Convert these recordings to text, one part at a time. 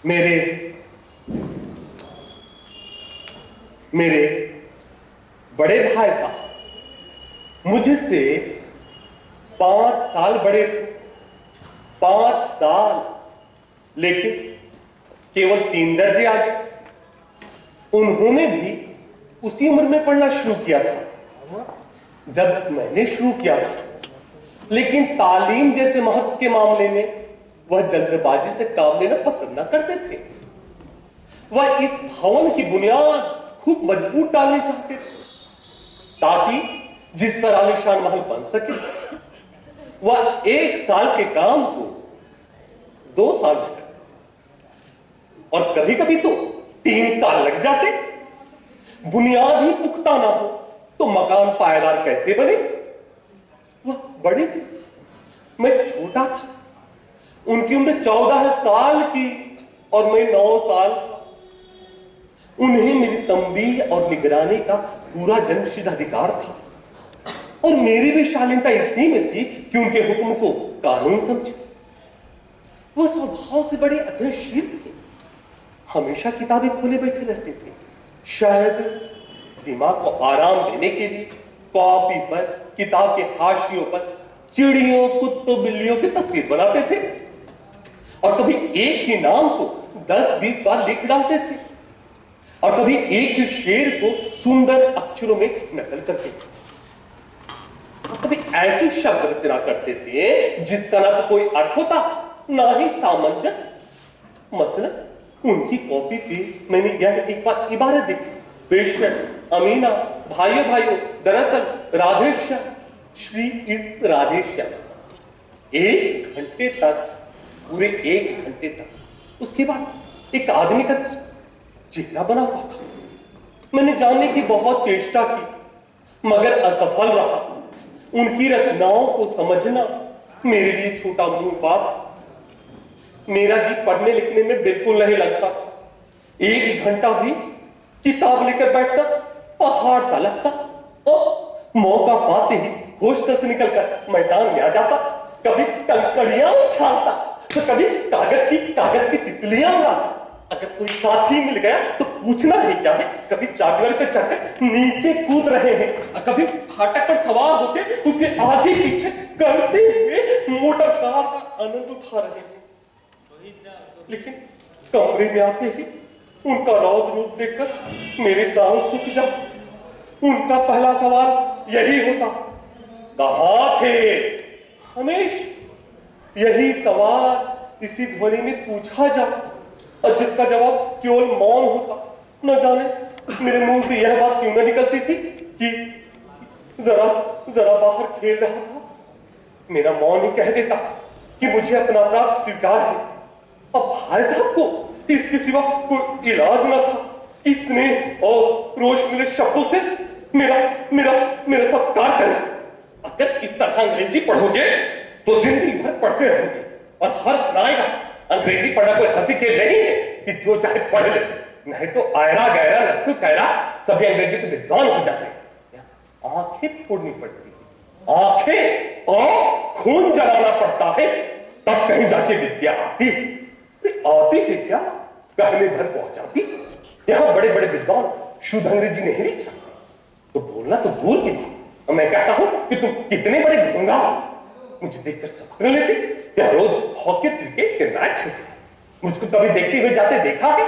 मेरे मेरे बड़े भाई साहब मुझसे 5 साल बड़े थे। 5 साल, लेकिन केवल 3 दर्जे आगे। उन्होंने भी उसी उम्र में पढ़ना शुरू किया था जब मैंने शुरू किया था, लेकिन तालीम जैसे महत्व के मामले में वह जल्दबाजी से काम लेना पसंद न करते थे। वह इस भवन की बुनियाद खूब मजबूत डालनी चाहते थे ताकि जिस पर आलीशान महल बन सके। वह 1 साल के काम को 2 साल में करते और कभी कभी तो 3 साल लग जाते। बुनियाद ही पुख्ता ना हो तो मकान पायदार कैसे बने। वह बड़े थे, मैं छोटा था। उनकी उम्र 14 साल की और मैं 9 साल। उन्हें मेरी तंबीह और निगरानी का पूरा जन्मसिद्ध अधिकार था और मेरी भी शालीनता इसी में थी कि उनके हुक्म को कानून समझूं। वह स्वभाव से बड़े अध्ययनशील थे, हमेशा किताबें खोले बैठे रहते थे। शायद दिमाग को आराम देने के लिए कॉपी पर, किताब के हाशियों पर चिड़ियों, कुत्तों, बिल्लियों की तस्वीर बनाते थे और कभी एक ही नाम को 10-20 बार लिख डालते थे और कभी एक ही शेर को सुंदर अक्षरों में नकल करते थे और कभी ऐसी शब्द रचना करते थे जिसका ना तो कोई अर्थ होता ना ही सामंजस्य। मसलन उनकी कॉपी पे मैंने यह एक बार इबारत देखी, स्पेशल अमीना, भाइयों भाइयों, दरअसल राधेश्याम, श्री राधेश्याम। 1 घंटे तक, पूरे 1 घंटे तक उसके बाद एक आदमी का चेहरा बना हुआ था। मैंने जानने की बहुत चेष्टा की मगर असफल रहा। उनकी रचनाओं को समझना मेरे लिए छोटा मुंह बात। मेरा जी पढ़ने लिखने में बिल्कुल नहीं लगता था। 1 घंटा भी किताब लेकर बैठता पहाड़ सा लगता और मौका पाते ही होश से निकलकर मैदान में आ जाता। कभी कंकड़ियां उछालता तो कभी कागज की तितलियां उड़ाता। अगर कोई साथी मिल गया तो पूछना नहीं क्या है, कभी चारदीवारी पे चढ़कर नीचे कूद रहे हैं, कभी फाटक पर सवार होकर उसे आगे पीछे करते हुए मोटर कार का आनंद उठा रहे हैं। लेकिन कमरे में आते ही उनका रौद्र रूप देखकर मेरे दांत सूख जाते। उनका पहला सवाल यही होता, कहाँ थे? हमेशा यही सवाल इसी ध्वनि में पूछा जाता और जिसका जवाब केवल मौन होता। न जाने मेरे मुंह से यह बात क्यों न निकलती थी कि जरा बाहर खेल रहा था। मेरा मौन ही कह देता कि मुझे अपना अपराध स्वीकार है। अब भाई साहब को इसके सिवा कोई इलाज न था। इसने और रोश मिले शब्दों से मेरा सत्कार करें। अगर इस तरह अंग्रेजी पढ़ोगे तो जिंदगी भर पढ़ते रहोगे और हर आएगा। अंग्रेजी पढ़ना कोई हंसी खेल नहीं है कि जो चाहे पढ़ ले, नहीं तो आयरा गहरा नत्थु कहरा सभी अंग्रेजी के विद्वान हो जाते हैं। आंखें फोड़नी पड़ती है, आंखें और खून जलाना पड़ता है, तब कहीं जाके विद्या आती है क्या? कहने भर पहुंचाती। यहां बड़े बड़े विद्वान शुद्ध अंग्रेजी नहीं लिख सकते तो बोलना तो दूर की बात। मैं कहता हूं कि तुम कितने बड़े घोंगा। मुझे देखकर सबक लेते, यह रोज हॉकी क्रिकेट के मैच होते। मुझको कभी देखते हुए जाते देखा है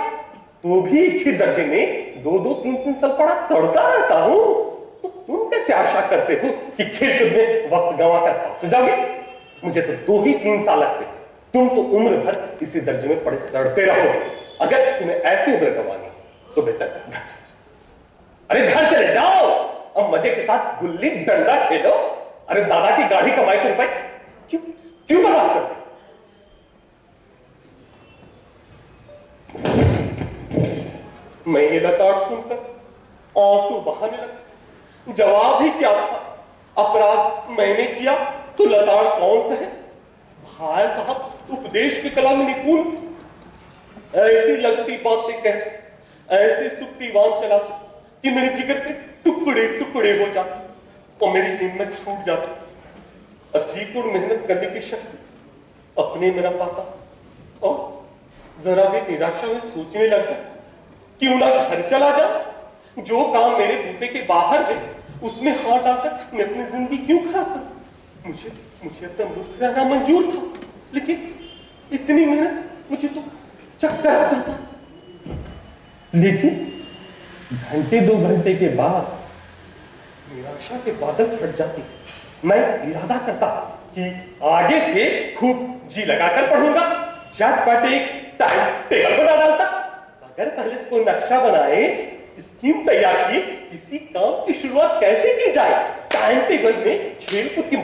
तो भी एक ही दर्जे में 2-2, 3-3 साल पढ़ा सड़ता रहता हूं। तो तुम कैसे आशा करते हो कि खेल कूद में वक्त गंवा कर पास हो जाओगे? मुझे तो 2 ही 3 साल लगते। तुम तो उम्र भर इसी दर्जे में पड़े सड़ते रहोगे। अगर तुम्हें ऐसी उम्र गंवानी तो बेहतर घर चले जाओ। अरे घर चले जाओ, अब मजे के साथ गुल्ली डंडा खेलो। अरे दादा की गाड़ी कमाई के रुपए क्यों बर्बाद करते? मैं ये लताड़ सुनकर आंसू बहाने लगा। जवाब ही क्या था? अपराध मैंने किया तो लताड़ कौन सा है? भाई साहब उपदेश की कला में निपुण, ऐसी लगती बातें कह, ऐसी सुक्तिवान चलाते कि मेरे जिगर के टुकड़े टुकड़े हो जाते और मेरी हिम्मत छूट जाती और जी तोड़ मेहनत करने की शक्ति अपने मेरा पाता और जरा भी निराशा में सोचने लग जा, क्यों ना घर चला जाऊं। जो काम मेरे बूते के बाहर है उसमें हाथ डालकर मैं अपनी जिंदगी क्यों खराब करूं। मुझे अपना मुल्क रहना मंजूर था, लेकिन इतनी मेहनत मुझे तो चक्कर आ जाता। लेकिन घंटे 2 घंटे के बाद निराशा के बादल फट जाते। मैं इरादा करता कि आगे से खूब जी लगाकर पढ़ूंगा, झटपट एक टाइम टेबल बना डालता। अगर पहले से कोई नक्शा बनाए, स्कीम तैयार किए किसी काम की शुरुआत कैसे की जाए, टाइम टेबल में खेलकूद की